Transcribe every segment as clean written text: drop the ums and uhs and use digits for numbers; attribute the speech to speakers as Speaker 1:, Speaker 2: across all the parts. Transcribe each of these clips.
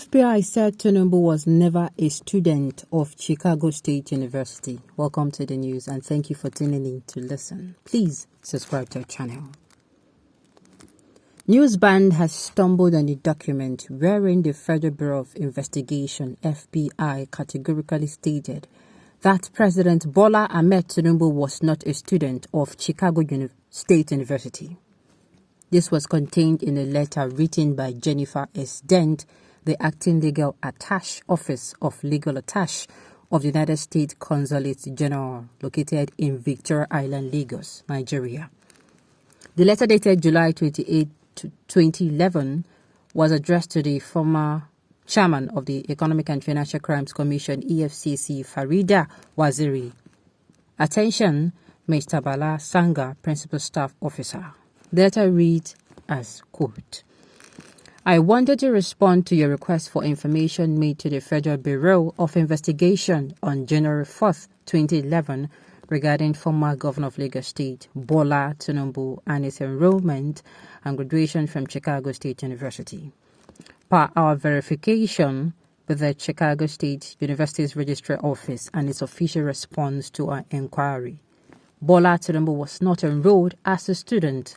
Speaker 1: FBI said Tinubu was never a student of Chicago State University. Welcome to the news and thank you for tuning in to listen. Please subscribe to our channel. News Band has stumbled on a document wherein the Federal Bureau of Investigation (FBI) categorically stated that President Bola Ahmed Tinubu was not a student of Chicago State University. This was contained in a letter written by Jennifer S. Dent, the acting legal attaché office of legal attaché of the United States Consulate General located in Victoria Island, Lagos, Nigeria. The letter dated July 28, 2011 was addressed to the former chairman of the Economic and Financial Crimes Commission EFCC, Farida Waziri. Attention, Mr. Bala Sanga, Principal Staff Officer. The letter reads as, quote, I wanted to respond to your request for information made to the Federal Bureau of Investigation on January 4th, 2011 regarding former Governor of Lagos State, Bola Tinubu, and his enrollment and graduation from Chicago State University. Per our verification with the Chicago State University's Registrar Office and its official response to our inquiry, Bola Tinubu was not enrolled as a student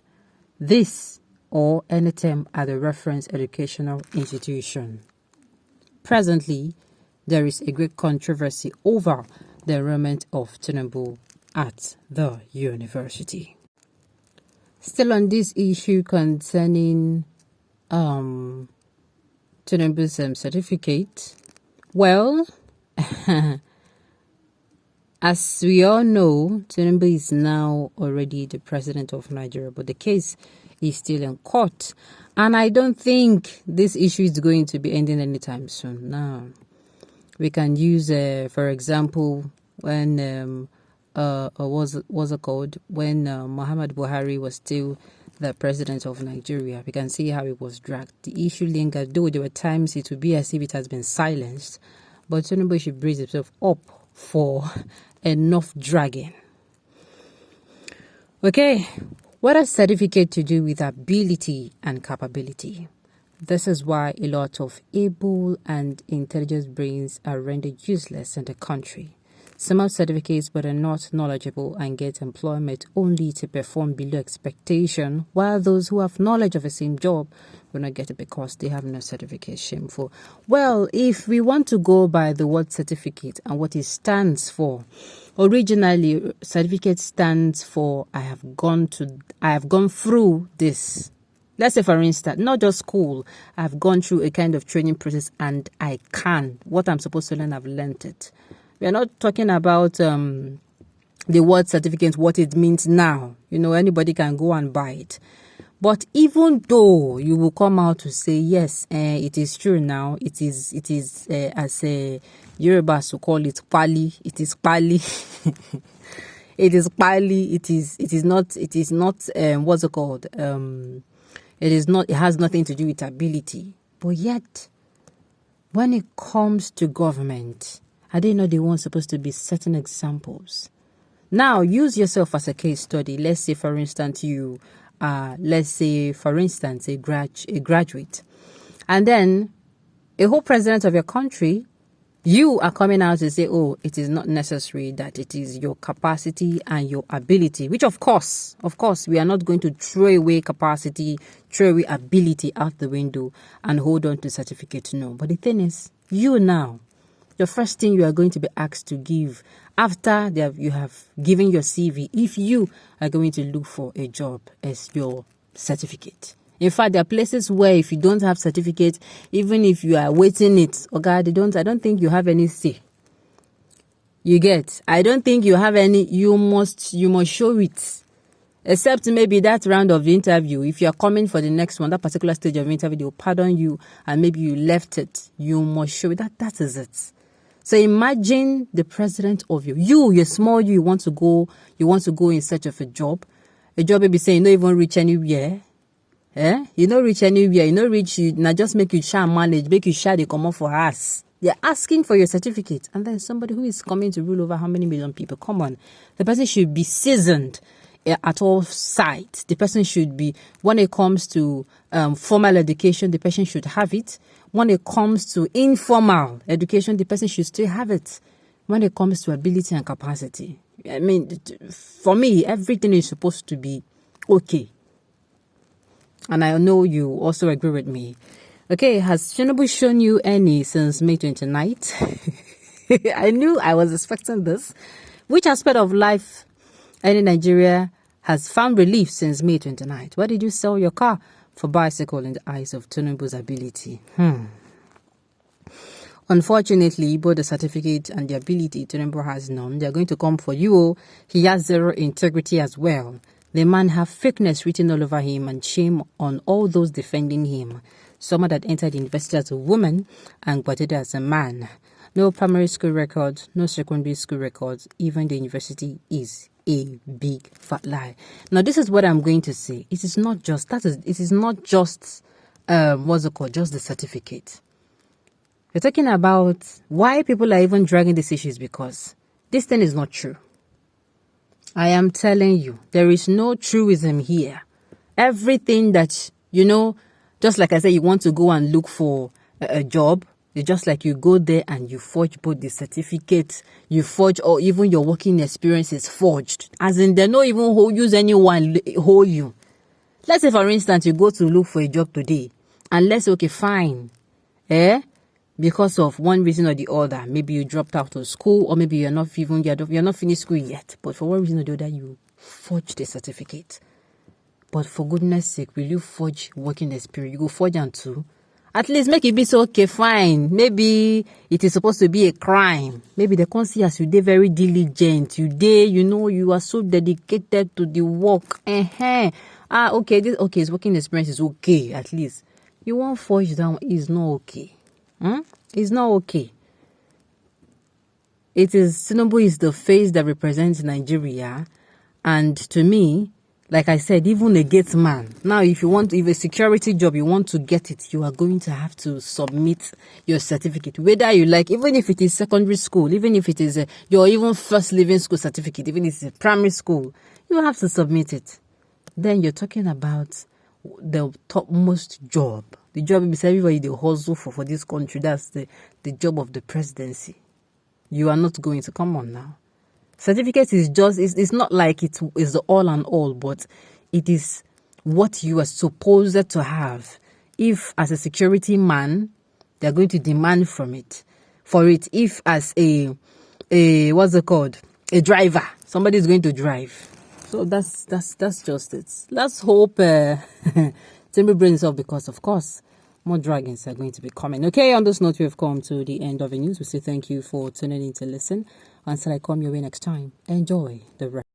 Speaker 1: this or any term at the reference educational institution. Presently, there is a great controversy over the enrollment of Tinubu at the university. Still on this issue concerning Tinubu's certificate, well, as we all know, Tinubu is now already the president of Nigeria, but the case is still in court. And I don't think this issue is going to be ending anytime soon. Now, we can use, for example, when, what's it called? When Muhammad Buhari was still the president of Nigeria, we can see how it was dragged. The issue lingered, though there were times it would be as if it has been silenced, but Tinubu should brace himself up for enough dragging. Okay, what has certificate to do with ability and capability? This is why a lot of able and intelligent brains are rendered useless in the country. Some have certificates but are not knowledgeable and get employment only to perform below expectation, while those who have knowledge of the same job will not get it because they have no certificate. Shameful. Well, if we want to go by the word certificate and what it stands for, originally certificate stands for I have gone through this. Let's say, for instance, not just school, I've gone through a kind of training process and I can. What I'm supposed to learn, I've learned it. We are not talking about the word certificate, what it means now. You know, anybody can go and buy it. But even though you will come out to say, yes, it is true now, it is as a Yorubas to call it pali, it is pali. It is pali, it is not, what's it called? It has nothing to do with ability. But yet, when it comes to government, are they not the ones supposed to be certain examples? Now, use yourself as a case study. Let's say, for instance, a graduate. And then a whole president of your country, you are coming out to say, oh, it is not necessary that it is your capacity and your ability, which of course, we are not going to throw away capacity, throw away ability out the window and hold on to certificate. No. But the thing is, you now, the first thing you are going to be asked to give after you have given your CV, if you are going to look for a job, as your certificate. In fact, there are places where if you don't have certificate, even if you are waiting it, I don't think you have any say. You get? I don't think you have any, you must show it. Except maybe that round of the interview, if you are coming for the next one, that particular stage of interview, they will pardon you and maybe you left it. You must show it. That is it. So imagine the president of you're small, you want to go in search of a job may be saying you don't even reach anywhere. You don't reach anywhere, now just make you share manage, make you share the common for us. They're asking for your certificate. And then somebody who is coming to rule over how many million people? Come on. The person should be seasoned at all sides. The person should be, when it comes to formal education, the person should have it. When it comes to informal education, the person should still have it. When it comes to ability and capacity, I mean, for me, everything is supposed to be okay. And I know you also agree with me. Okay, has Tinubu shown you any since May 29th? I knew I was expecting this. Which aspect of life in Nigeria has found relief since May 29th? Why did you sell your car for bicycle in the eyes of Tinubu's ability? Unfortunately, both the certificate and the ability Tinubu has none. They are going to come for you. He has zero integrity as well. The man have fakeness written all over him, and shame on all those defending him. Someone that entered university as a woman and graduated as a man. No primary school records, no secondary school records. Even the university is a big fat lie. Now, this is what I'm going to say. It is not just just what's it called? Just the certificate. We're talking about why people are even dragging these issues, because this thing is not true. I am telling you, there is no truism here. Everything that, just like I said, you want to go and look for a job, it's just like you go there and you forge both the certificate, you forge, or even your working experience is forged. As in, they don't even use anyone hold you. Let's say, for instance, you go to look for a job today, and let's say, okay, fine. Because of one reason or the other, maybe you dropped out of school, or maybe you're not finished school yet, but for one reason or the other, you forged a certificate. But for goodness sake, will you forge working experience? You go forge and two. At least make it be so, okay, fine. Maybe it is supposed to be a crime. Maybe they can't see as you did very diligent. You are so dedicated to the work. Okay, his working experience is okay, at least. You won't forge down, is not okay. It's not okay. Tinubu is the face that represents Nigeria. And to me, like I said, even a gate man. Now, if a security job, you want to get it, you are going to have to submit your certificate. Whether you like, even if it is secondary school, even if it is your even first living school certificate, even if it's a primary school, you have to submit it. Then you're talking about the topmost job. The job is everybody they hustle for this country. That's the job of the presidency. You are not going to come on now. Certificate is just, it's not like it is the all and all, but it is what you are supposed to have. If as a security man, they're going to demand for it. If as a what's it called? A driver, somebody is going to drive. So that's just it. Let's hope Tinubu brings up, because of course more dragons are going to be coming. Okay, on this note, we have come to the end of the news. We say thank you for tuning in to listen. Until I come your way next time, enjoy the rest.